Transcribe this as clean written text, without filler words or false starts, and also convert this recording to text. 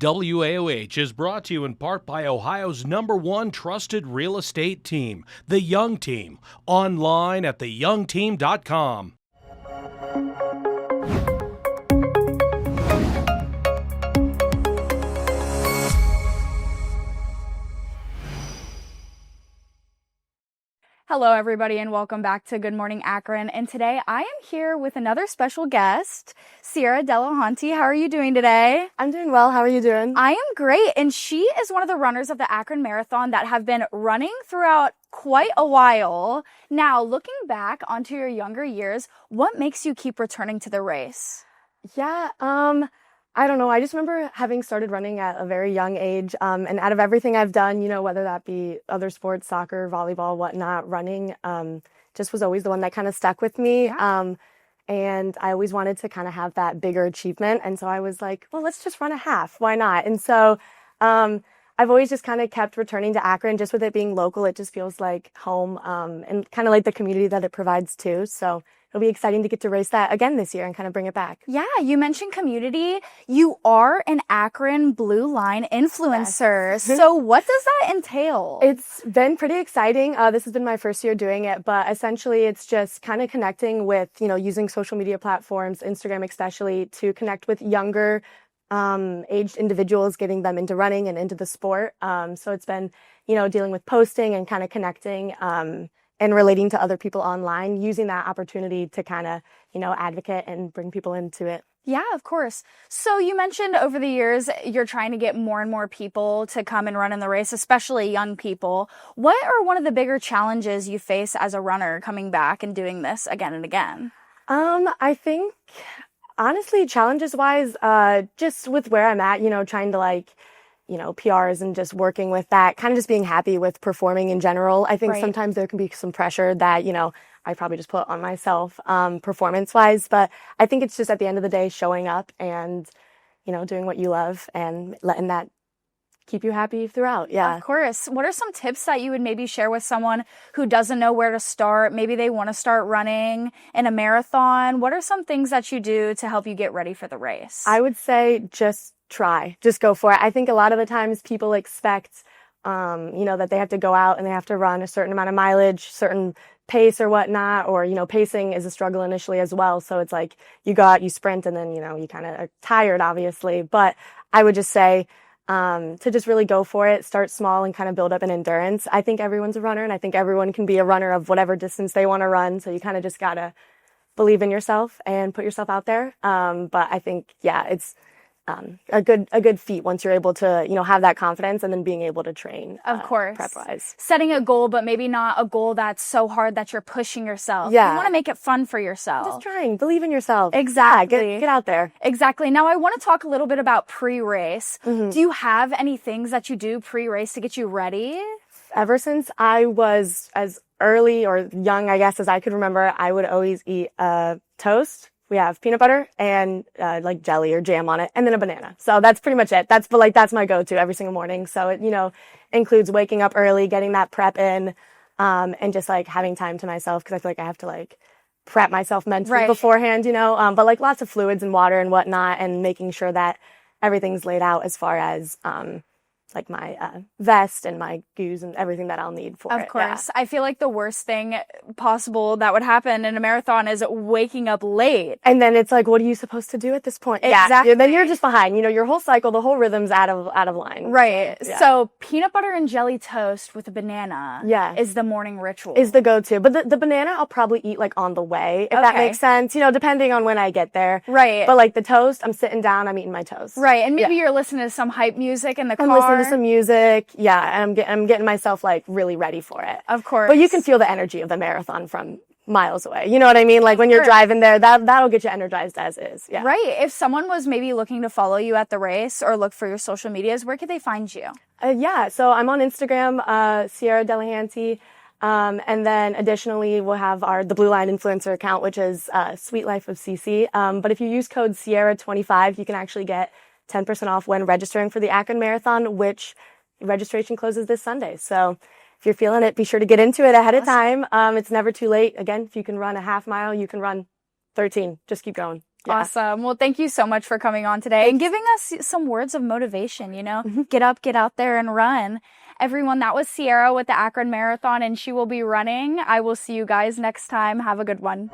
WAOH is brought to you in part by Ohio's #1 trusted real estate team, The Young Team. Online at theyoungteam.com. Hello, everybody, and welcome back to Good Morning Akron. And today I am here with another special guest, Sierra Delahanty. How are you doing today? I'm doing well. How are you doing? I am great. And she is one of the runners of the Akron Marathon that have been running throughout quite a while. Now, looking back onto your younger years, what makes you keep returning to the race? Yeah, I don't know. I just remember having started running at a very young age. And out of everything I've done, whether that be other sports, soccer, volleyball, whatnot, running, just was always the one that kind of stuck with me. Yeah. And I always wanted to kind of have that bigger achievement. And so I was like, well, let's just run a half. Why not? And so, I've always just kind of kept returning to Akron. Just with it being local, it just feels like home, and kind of like the community that it provides too. So it'll be exciting to get to race that again this year and kind of bring it back. Yeah, you mentioned community. You are an Akron Blue Line influencer. Yes. So what does that entail? It's been pretty exciting. This has been my first year doing it, but essentially it's just kind of connecting with, using social media platforms, Instagram especially, to connect with younger aged individuals, getting them into running and into the sport. So it's been, dealing with posting and kind of connecting, and relating to other people online, using that opportunity to kind of, advocate and bring people into it. Yeah, of course. So you mentioned over the years, you're trying to get more and more people to come and run in the race, especially young people. What are one of the bigger challenges you face as a runner coming back and doing this again and again? I think, honestly, challenges wise, just with where I'm at, trying to PRs and just working with that, kind of just being happy with performing in general. I think sometimes there can be some pressure that, I probably just put on myself, performance wise, but I think it's just at the end of the day, showing up and, doing what you love and letting that keep you happy throughout. Yeah. Of course. What are some tips that you would maybe share with someone who doesn't know where to start? Maybe they want to start running in a marathon. What are some things that you do to help you get ready for the race? I would say just go for it. I think a lot of the times people expect, that they have to go out and they have to run a certain amount of mileage, certain pace or whatnot, or, pacing is a struggle initially as well. So it's like you go out, you sprint, and then, you kind of are tired, obviously. But I would just say, to just really go for it, start small and kind of build up an endurance. I think everyone's a runner, and I think everyone can be a runner of whatever distance they want to run. So you kind of just got to believe in yourself and put yourself out there. But I think, it's a good feat once you're able to, have that confidence and then being able to train. Of course. Prep-wise. Setting a goal, but maybe not a goal that's so hard that you're pushing yourself. Yeah. You want to make it fun for yourself. Just trying. Believe in yourself. Exactly. Yeah, get out there. Exactly. Now I want to talk a little bit about pre-race. Mm-hmm. Do you have any things that you do pre-race to get you ready? Ever since I was as early or young, I guess, as I could remember, I would always eat toast. We have peanut butter and jelly or jam on it, and then a banana. So that's pretty much it. That's my go-to every single morning. So it includes waking up early, getting that prep in, and just having time to myself, because I feel like I have to prep myself mentally beforehand. But lots of fluids and water and whatnot, and making sure that everything's laid out as far as my vest and my goos and everything that I'll need for it. Of course. Yeah. I feel like the worst thing possible that would happen in a marathon is waking up late. And then it's what are you supposed to do at this point? Exactly. Yeah. Then you're just behind. Your whole cycle, the whole rhythm's out of line. Right. Yeah. So peanut butter and jelly toast with a banana is the morning ritual. Is the go-to. But the banana I'll probably eat on the way, if that makes sense. Depending on when I get there. Right. But the toast, I'm sitting down, I'm eating my toast. Right. And maybe you're listening to some hype music in the car. I'm listening to some music. Yeah. And I'm getting myself really ready for it. Of course. But you can feel the energy of the marathon from miles away. You know what I mean? When you're driving there, that'll get you energized as is. Yeah. Right. If someone was maybe looking to follow you at the race or look for your social medias, where could they find you? So I'm on Instagram, Sierra Delahanty. And then additionally, we'll have the Blue Line influencer account, which is Sweet Life of CC. But if you use code Sierra25, you can actually get 10% off when registering for the Akron Marathon, which registration closes this Sunday. So if you're feeling it, be sure to get into it ahead of time. It's never too late. Again, if you can run a half mile, you can run 13. Just keep going. Yeah. Awesome. Well, thank you so much for coming on today and giving us some words of motivation, get up, get out there and run. Everyone, that was Sierra with the Akron Marathon, and she will be running. I will see you guys next time. Have a good one.